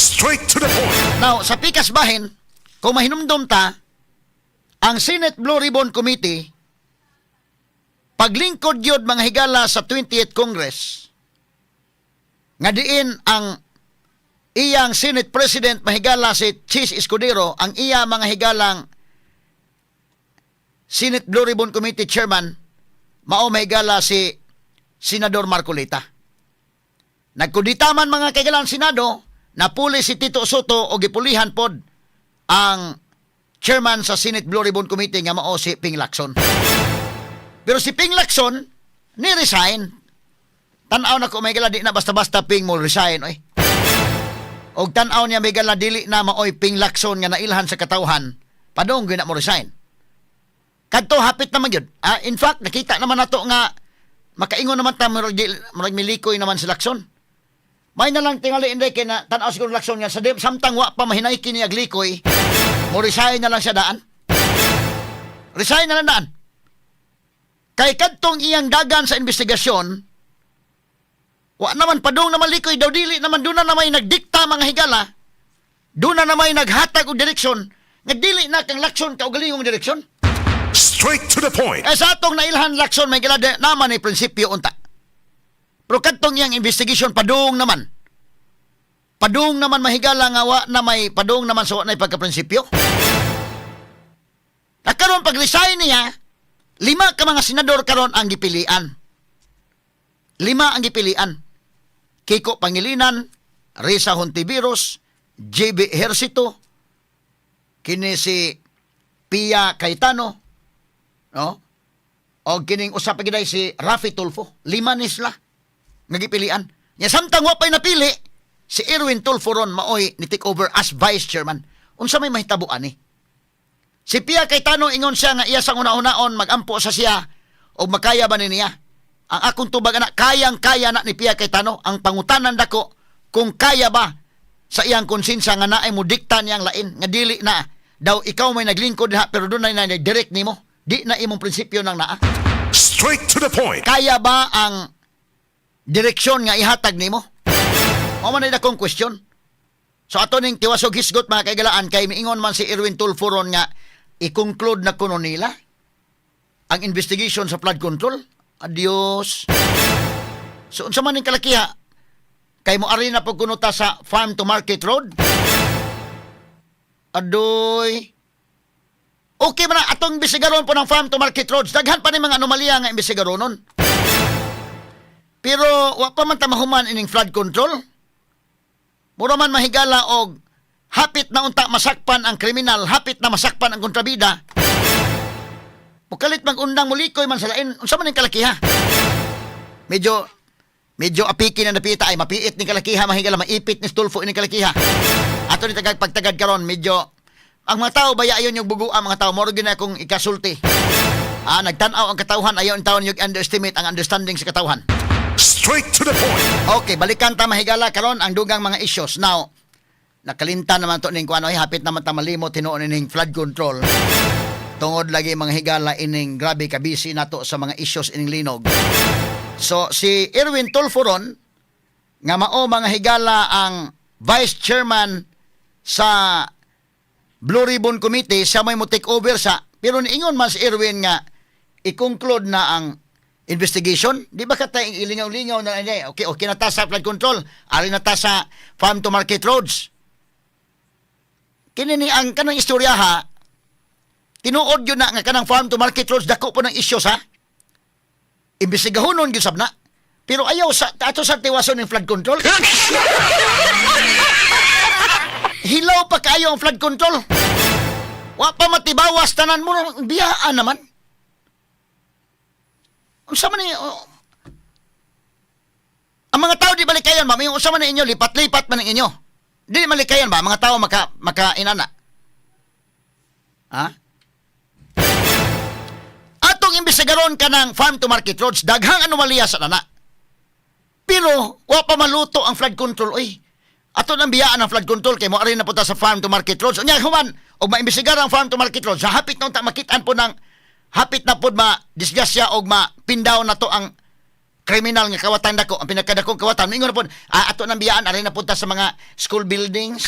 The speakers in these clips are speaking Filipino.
Straight to the point. Now, sa pikas bahin, kung mahinumdum ta, ang Senate Blue Ribbon Committee, paglingkod yun mga higala sa 20th Congress, nga diin ang iyang Senate President mahigala si Chis Escudero, ang iya mga higalang Senate Blue Ribbon Committee Chairman, mao mahigala si Senador Marcolita. Nagkuditaman mga kaigalang Senado, napuli si Tito Soto o gipulihan pod ang chairman sa Senate Blue Ribbon Committee nga mao si Ping Lacson. Pero si Ping Lacson ni-resign. Tanaw na ko may gala di na basta-basta Ping mo resign oy. Og tanaw niya may gala dili na maoy Ping Lacson nga nailhan sa katawhan. Padong gyud na mo resign. Kadto hapit naman yun. In fact, nakita naman nato nga makaingon naman ta murag milikoy naman si Lacson. May na lang tingali inday kay na tan-aw siguro Lacson nga sa samtang wa pa mahinay kini ag likoy, mo resign na lang siya daan. Resign na lang daan. Kay kadtong iyang dagan sa investigasyon, wa naman padung naman likoy daw dili naman doon na may nagdikta mga higala. Doon na may naghatag og direksyon. Nagdili na kang Lacson ka og galingong direksyon. Straight to the point. Kaya sa atong nailhan Lacson may gilade naman ni prinsipyo unta. Pero kadtong iyang investigation padung naman. Padung naman mahigala nga wa na may padung naman sa wa na pagka-prinsipyo. Nakaroon pag-resign niya, 5 ka mga senador karon ang gipilian. 5 ang gipilian. Kiko Pangilinan, Risa Hontiveros, JB Ejercito, kini si Pia Cayetano, no? O kining usa pa giday si Rafi Tulfo. 5 ni sila nagipilian. Nya samtang wa pay napili, si Erwin Tulfo ron maoy ni take over as vice chairman. Unsa may mahitabuan ni? Si Pia Cayetano ingon siya nga iya sang una-unaon magampo sa siya o makaya ba niya? Ang akong tubag anak, kayang-kaya na ni Pia Cayetano. Ang pangutanan dako kung kaya ba sa iyang konsensya nga naay mo dikta niyang lain nga dili na daw ikaw may naglingkod ha pero doon na direct nimo. Di na imong prinsipyo ng naa. Straight to the point. Kaya ba ang direksyon nga ihatag nimo? O man na akong question. So ato ning tiwasog hisgot mga kaigalaan kay miingon man si Erwin Tulfo ron nga i-conclude na kuno nila ang investigation sa flood control. Adios. So unsa man ning kalakiha kay mo ari na pag kuno ta sa farm to market road? Adoy. Okay man na atong imbestigaron po ng farm to market roads. Daghan pa ni mga anomalya nga imbestigaronon. Pero wa pa man ta mahuman ining flood control. Mura man mahigala og hapit na unta masakpan ang kriminal, hapit na masakpan ang kontrabida. Mukalit mag-undang mulikoy man sa lain. Unsa man ning kalakiha? Medyo apiki na napita ay mapiit ni kalakiha mahigala maipit ni Tulfo ni kalakiha. Ato ni tagag pagtagad karon medyo ang mga tao bayayon yung bugu ang mga tao mo gyud na akong ikasulti. Nagtan-aw ang katawhan ayaw ang taon yung underestimate ang understanding sa katawhan. Straight to the point. Okay, balikan ta mahigala karon ang dugang mga issues. Now, nakalintan naman to ning kuano hapit naman ta malimot tinuon ning flood control. Tungod lagi mga higala ining grabe kabisi nato sa mga issues ining linog. So si Erwin Tulfo ron nga mao mga higala ang vice chairman sa Blue Ribbon Committee, siya may mo take over sa pero niingon man si Erwin nga i-conclude na ang investigation. Di ba katay ilingaw-lingaw na okay na ta sa flood control, ari na ta sa farm to market roads. Kini ni ang kanang istorya ha. Tinuod yun na nga kanang farm to market roads dako po ng issues ha. Imbestigahonon gyud sabna. Pero ayaw sa ato sa tiwason ng flood control. Hilaw pa kayo ang flood control. Wa pa matibawas tanan mo biyaan naman. Unsa man ni ang mga tao di balikayan ba? May unsa man inyo lipat-lipat man inyo. Di malikayan ba mga tao maka inana? Ha? Atong imbestigaron ka ng farm to market roads, daghang anomalya sa nana. Pero, wa pa maluto ang flood control. Uy, ato nang biyaan ang flood control, kay mo arin na po ta sa farm to market roads. Unya, human, og maimbestigar ang farm to market roads, sa hapit na ta makitaan po ng, hapit na po ma-discuss siya og mapindaw na to ang kriminal nga kawatan dako, ang pinakadakong kawatan, mingon na po, ato nang biyaan, aray na punta sa mga school buildings.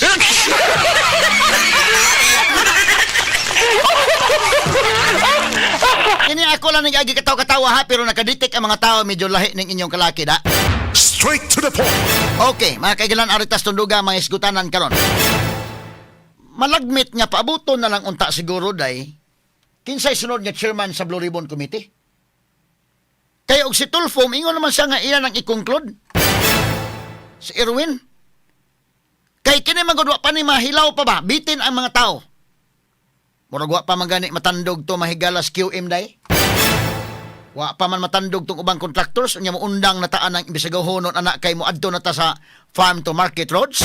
Kini ako lang nag-agi katawa-katawa ha, pero nakadetect ang mga tao medyo lahi ng inyong kalaki da. Straight to the point. Okay, mga kaigalan aritas tunduga, mga isgutanan karon. Malagmit nga paabuton na lang unta siguro day, kinsay sunod nga chairman sa Blue Ribbon Committee. Kaya og si Tulfo, ingon naman siya nga iyan ang i-conclude. Si Erwin. Kay kini magudwa pa ni mahilaw pa ba, bitin ang mga tao. Murag wa pa magani matandog to mahigalas QM day. Wa pa man matandog tong ubang contractors unya mo undang nataan ang imbestigahonon anak kay mo adto na ta sa farm to market roads.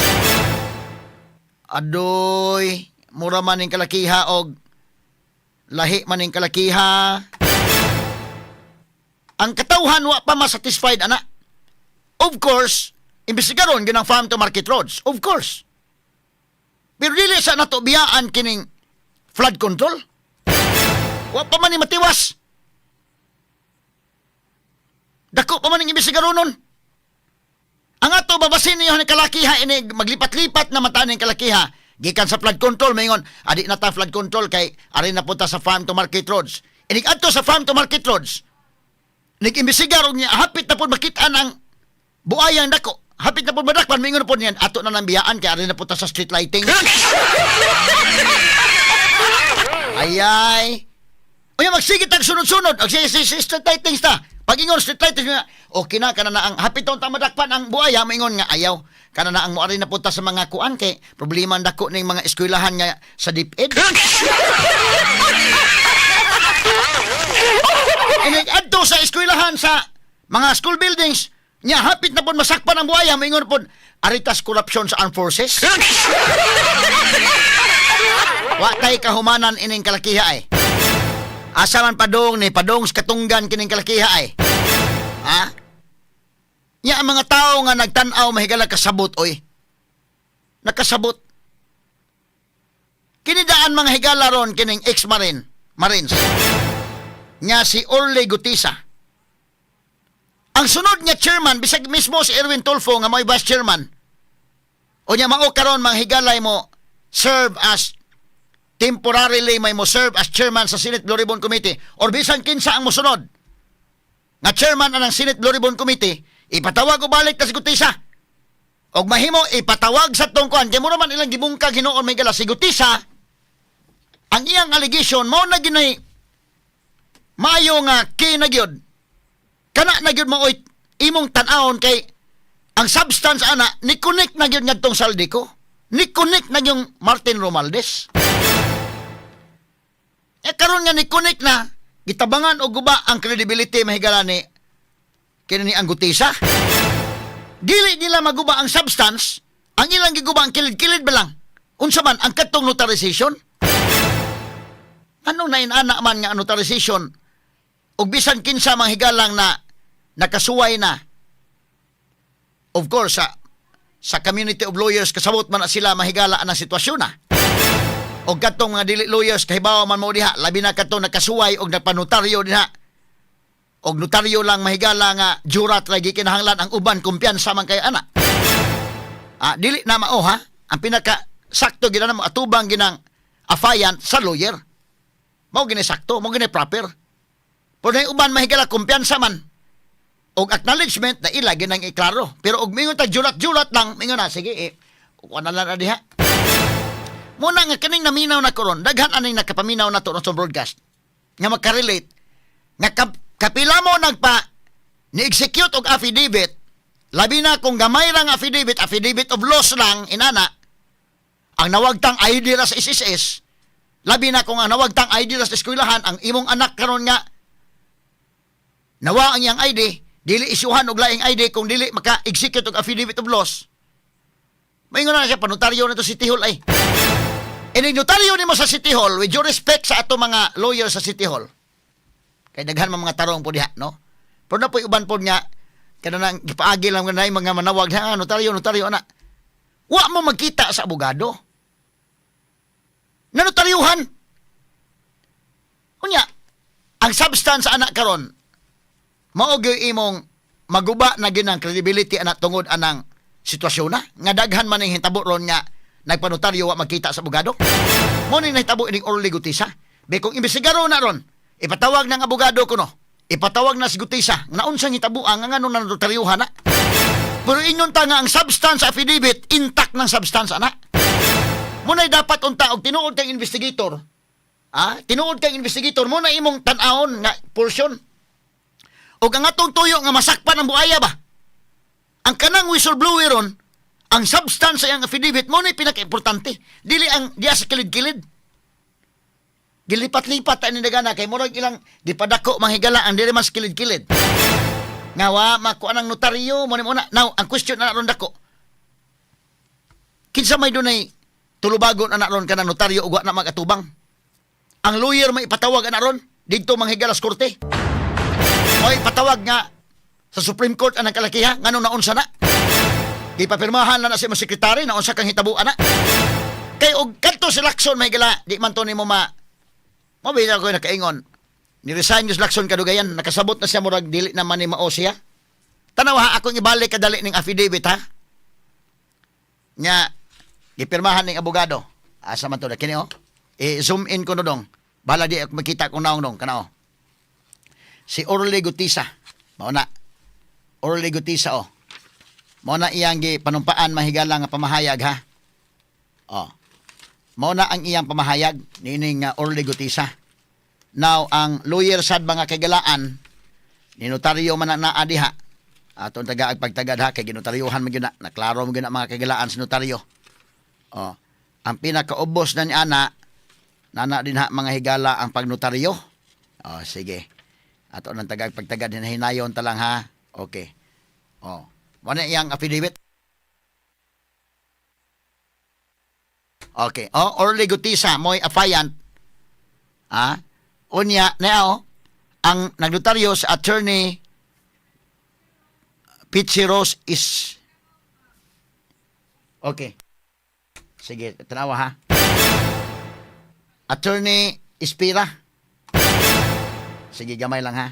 Adoy, mura man ning kalakiha og lahi man ning kalakiha. Ang katawhan wa pa masatisfied ana. Of course, imbestigaron ginang farm to market roads. Of course. Pero dili sa nato biyaan kining flood control. Wa pa man ni matiwas. Dako pa man ning imbestigaron nun. Ang ato babasin niyo ni kalakiha ini maglipat-lipat na mata ning kalakiha gikan sa flood control maingon adi na ta flood control kay ari na punta sa farm to market roads. Inig adto sa farm to market roads. Nag-imbestigar og niya hapit na pud makita ang buayang dako. Hapit na pud madakpan maingon pud niyan ato na nang biyaan kay ari na punta sa street lighting. Ayay. Unya magsigit ang sunod-sunod og si street lighting ta. Pag ingon street lighting nga okay na kana na ang hapit ta madakpan ang buaya maingon nga ayaw. Kana na ang moari na punta sa mga kuan kay problema dako ning mga eskwelahan nga sa DepEd. Inig adto sa eskwelahan sa mga school buildings nya hapit na pud masakpan ang buaya maingon pud aritas corruption sa armed forces. Wa tay kahumanan ining kalakiha ay. Asa man padong ni padong sa katunggan kining kalakiha ay. Ha? Nya ang mga tao nga nagtan-aw mahigala kasabot oy. Nakasabot. Kinidaan mga higala ron kining Marines. Nya si Orly Gutisa. Ang sunod nga chairman bisag mismo si Erwin Tulfo nga may vice chairman. O nya mao karon mga higalay mo serve as temporarily may mo serve as chairman sa Senate Blue Ribbon Committee or bisan kinsa ang mosunod nga chairman ng Senate Blue Ribbon Committee ipatawag o balik ta si Gutisa og mahimo ipatawag sa tungkuan kay mo naman ilang gibungkag hinuon may gala si Gutisa ang iyang allegation mao na ginay maayo nga kinagyod kana na gyud mo imong tan-awon kay ang substance ana ni connect na gyud ngadtong Saldico ni connect na yung Martin Romualdez. Karon nga ni connect na gitabangan og guba ang credibility mahigala ni kini ang Gutisa. Dili nila maguba ang substance, ang ilang giguba ang kilid-kilid ba lang. Unsa man ang katong notarization? Ano na inana man nga notarization? Og bisan kinsa manghigalang na nakasuway na. Of course sa community of lawyers kasabot man na sila mahigala ang sitwasyon na. Og katong mga dili lawyers kahibaw man mo diha labi na katong nakasuway og nagpanotaryo diha. Og notaryo lang mahigala nga jurat lagi kinahanglan ang uban kumpiyansa man kay ana. Dili na mao ha. Ang pinaka sakto gina mo atubang ginang afayan sa lawyer. Mao gini sakto, mao gini proper. Pero na uban mahigala kumpiyansa man. Og acknowledgement na ila ginang iklaro. Pero og mingon ta julat-julat lang, mingon na sige wala na diha. Muna nga kaning naminaw na karon, daghan aning nakapaminaw na to sa broadcast. Nga magka-relate nga kapila mo nagpa ni-execute og affidavit, labi na kung gamay ra nga affidavit of loss lang inana. Ang nawagtang ID ra sa SSS, labi na kung ang nawagtang ID ra sa eskwelahan, ang imong anak karon nga nawa ang iyang ID, dili isyuhan og laing ID kung dili maka-execute og affidavit of loss. Maingon na siya panotaryo na to City Hall ay. Inig-notaryo nimo sa City Hall with due respect sa ato mga lawyer sa City Hall. Kay daghan man mga tarong po diha, no? Pero na po uban po nga kanang gipaagi lang kanay mga manawag na notaryo na. Wa mo magkita sa abogado. Nanotaryuhan. Unya, ang substance anak karon mao gyud imong maguba na ginang credibility ana tungod anang sitwasyon na nga daghan man ning hitabo ron nga nagpanotaryo wa magkita sa abogado. Mo ni nahitabo ining Orly Gutisa. Be kung imbestigaro na ron, ipatawag ng abogado ko no. Ipatawag na si Gutisa nga unsang hitabuan nga ngano na notaryuhan na. Pero ingon ta nga ang substance affidavit intact ng substance ana. Munay dapat unta og tinuod kang investigator. Tinuod kang investigator mo na imong tan-awon nga portion. Og ang atong tuyo nga masakpan ang buaya ba? Ang kanang whistleblower ron, ang substance sa iyang affidavit mo na pinaka-importante. Dili ang diya sa kilid-kilid. Gilipat-lipat ani dagana kay murag ilang gipadako manghigala ang dili mas kilid-kilid. Nga wa makuha ng notaryo mo na. Now, ang question na ron dako. Kinsa may dunay tulubagon ana ron kanang notaryo ug wa na magatubang? Ang lawyer may ipatawag ana ron didto manghigala sa korte. O ipatawag nga sa Supreme Court ang kalakiha nganong naunsa na. Gipapirmahan na si mga sekretary na unsa kang hitabuan na. Kay og kadto si Lacson may gala di man to nimo mabila ko nakaingon. Ni-resign yung Lacson kadugayan, nakasabot na siya murag dili naman ni mao siya. Tanaw ha, akong ibalik kadali ning affidavit ha. Nya gipirmahan ning abogado. Asa man to na kini oh. I-zoom in ko no dong. Bala di ako makita kung naong dong kana oh. Si Orly Gutisa. Mao na. Orly Gutisa oh. Mao na iyang panumpaan mahigala nga pamahayag ha. Oh. Mao na ang iyang pamahayag nining Orly Gutisa. Now ang lawyer sad mga kagalaan ni notaryo man na adiha. Aton taga pagtagad ha kay ginotaryohan man gyud na naklaro man gyud na mga kagalaan sa notaryo. Oh. Ang pinakaubos na ni ana nana din ha mga higala ang pagnotaryo. Oh, sige. Ato nang taga pagtagad hinayon ta lang ha. Okay. Oh. Mo na iyang affidavit. Okay. Oh, Orly Gutisa mo'y affiant. Unya now ang nagnotaryo sa attorney Pitsi Rose is okay. Sige, tanawa ha. Attorney Espira. Sige, gamay lang ha.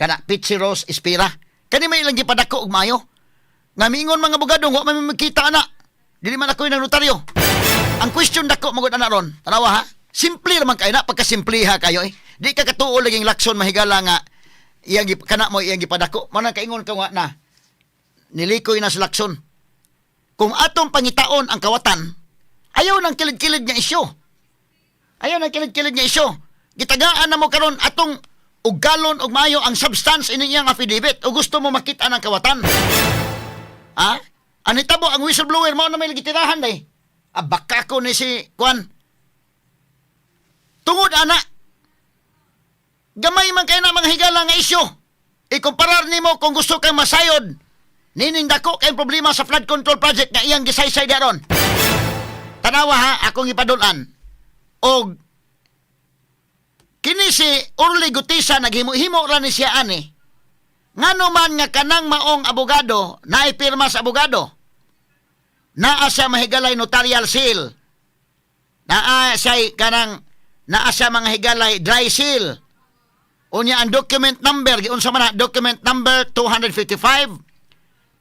Kana Pitsi Rose Espira. Kani may ilang gipadako og mayo. Nga miingon mga abogado, wa man makita ana. Dili man ako yung notaryo. Ang question dako magud ana ron. Tanawa ha. Simple naman kayo na, pagkasimpliha kayo eh. Di ka katuo laging Lacson mahigala nga iyang kana mo iyang gipadako. Manang kaingon ka nga na nilikoy na sa Lacson. Kung atong pangitaon ang kawatan, ayaw nang kilid-kilid nga isyo. Ayaw nang kilid-kilid nga isyo. Gitagaan na mo karon atong ugalon og maayo ang substance ini iyang affidavit o gusto mo makita ng kawatan. Anitabo ang whistleblower mo na may gitirahan day. Baka ko ni si Kwan. Tungod ana, gamay man kayo na mga higala nga isyo. Ikumparar nimo kung gusto kang masayod. Nining dako kay problema sa flood control project nga iyang gisaysay daron. Tanawa ha, akong ipadulan. Og kini si Orly Gutisa naghimo-himo ra ni siya ani. Ngano man nga kanang maong abogado na ipirma sa abogado. Naa siya mahigalay notarial seal. Naa siya kanang naa sa mga higalay dry seal. Unya ang document number giunsa man na document number 255,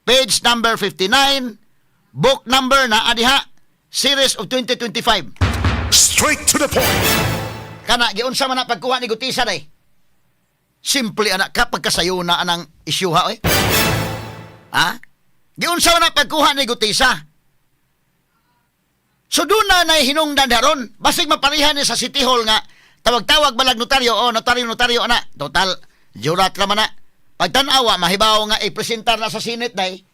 page number 59, book number na adiha series of 2025. Straight to the point. Kana giunsa man na pagkuha ni Gutisa day. Simple anak ka pagkasayo na anang isyuha oy. Giunsa man na pagkuha ni Gutisa. So doon na hinungdan daron. Basig maparihan ni sa City Hall nga tawag-tawag balag notaryo. Notaryo na. Total, jurat naman na. Pagtanawa, mahibaw nga i-presentar na sa Senate day.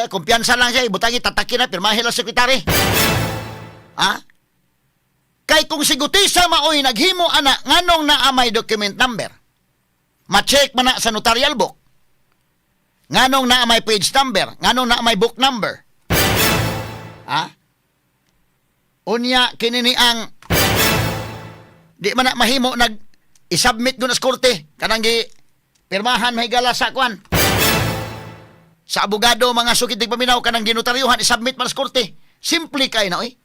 Kumpiyansa lang siya. Butangi, tatakin na. Pirmahin lang sekretary. Kay kung si Gutisa maoy naghimo ana nganong naa may document number. Ma-check man na sa notarial book. Nganong naa may page number. Nganong naa may book number. Unya kinini ang di man na mahimo nag i-submit doon sa korte kanang gi pirmahan mahigala sa kwan sa abogado mga sukitig paminaw kanang ginotaryuhan i-submit man sa korte. Simple kay na oy.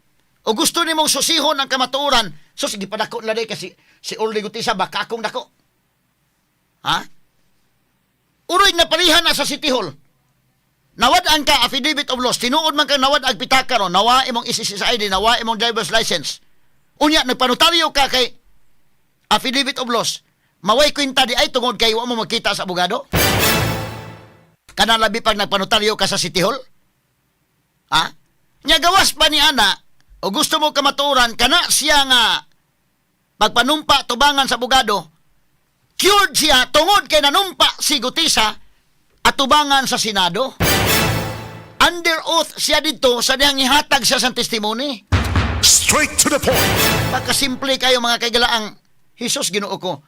O gusto nimong susihon ang kamatuoran, so sige padako na day kasi si Orly Gutisa baka akong dako. uroy na palihan na sa City Hall. Nawad-an ka affidavit of loss, tinuod man ka nawad ag pitaka ron, nawa imong SSID, nawa imong driver's license. Unya nagpanotaryo ka kay affidavit of loss. Maway kwenta di ay tungod kay wa mo magkita sa abogado. Kana labi pag nagpanotaryo ka sa City Hall? Ha? Nya gawas pa ni ana o gusto mo kamaturan kana siya nga pagpanumpa tubangan sa abogado. Cured siya tungod kay nanumpa si Gutisa at tubangan sa Senado. Under oath siya dito sa dihang ihatag siya sa testimony. Straight to the point. Pagkasimple kayo mga kaigalaang Hesus Ginoo ko.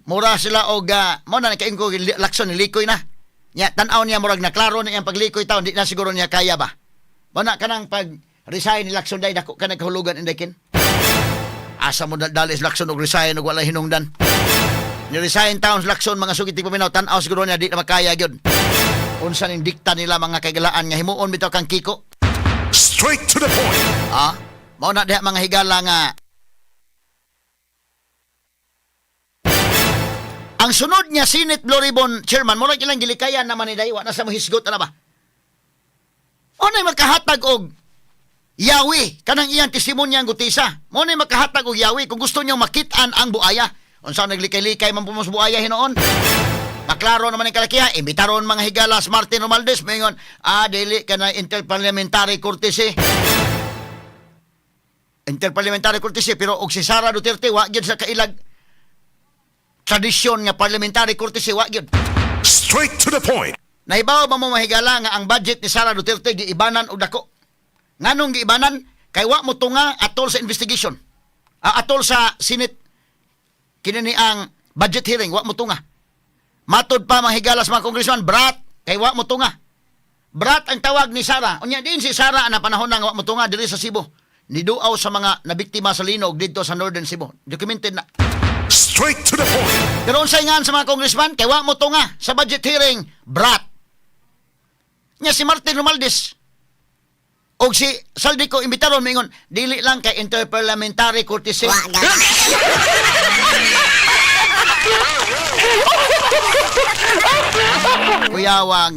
Mura sila og mo na nakain ko lakson ni likoy na. Nya tan-aw niya murag na klaro na iyang paglikoy taon di na siguro niya kaya ba. Mo na kanang pag resign ni lakson day dako kanang kahulugan indekin. Asa mo dalis lakson og resign og wala hinungdan. Ni resign taon lakson mga sugiti paminaw tan-aw siguro niya di na makaya gyud. Unsa ning dikta nila mga kaigalaan nga himuon bitaw kang kiko. Straight to the point. Mao na diha mga higala nga ang sunod niya Senate Blue Ribbon Chairman mo lang ilang gilikayan naman ni Daywa na sa mahisgot na ba? O na makahatag og yawi kanang iyang testimonya ang Gutisa. Mo na makahatag og yawi kung gusto niyo makit-an ang buaya. Unsa naglikay-likay man pumos buaya hinoon? Maklaro naman ang kalakiha, imbitaron mga higalas Martin Romualdez, mayon, dili ka na interparliamentary courtesy. Interparliamentary courtesy, pero og si Sara Duterte, wa gyud sa kailag tradisyon nga parliamentary courtesy, wa gyud. Straight to the point. Nahibaw ba mo mahigala nga ang budget ni Sara Duterte giibanan og dako? Nganong giibanan? Kay wa mo tunga atol sa investigation. Atol sa Senate kinini ang budget hearing, wa mo tunga. Matod pa mga higalas mga congressman, brat, kay wa mo tunga. Brat ang tawag ni Sara. Unya din si Sara na panahon nang wa mo tunga diri sa Cebu. Niduaw sa mga nabiktima sa linog dito sa Northern Cebu. Documented na. Straight to the point. Pero unsay ngan sa mga congressman, kay wa mo tunga sa budget hearing, brat. Nya si Martin Romualdez og si Saldico imbitaron mingon dili lang kay interparliamentary courtesy. Kuyawa,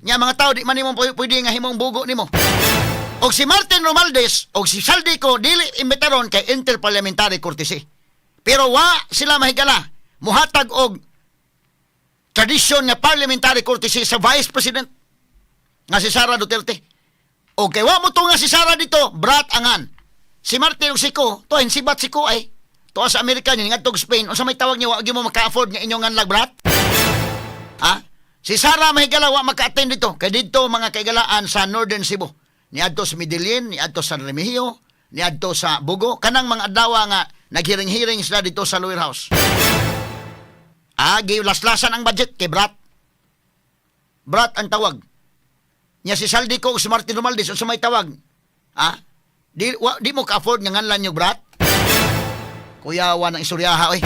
nya mga tao di man nimo pwede nga himong bugo nimo. Og si Martin Romualdez og si Saldico dili imbitaron kay interparliamentary courtesy. Pero wa sila mahigala muhatag og tradisyon nga parliamentary courtesy sa Vice President nga si Sara Duterte. O kay wa mo to nga si Sara dito, brat angan. Si Martin og Siko, to sibat Siko ay. To sa Amerika ni ngadtog Spain, unsa may tawag niya wa gyud mo maka-afford nga inyong nganlag brat? Si Sara mahigala wa maka-attend dito. Kay dito mga kaigalaan sa Northern Cebu. Niadto sa Medellin, niadto sa San Remigio, niadto sa Bugo, kanang mga adlaw nga naghiring-hiring sila dito sa Lower House. Gilaslasan ang budget kay brat. Brat ang tawag. Nya si Saldico o si Martin Romualdez unsa may tawag? Di mo ka-afford nga nganlan yung brat? Kuyawa ng istoryaha, oy.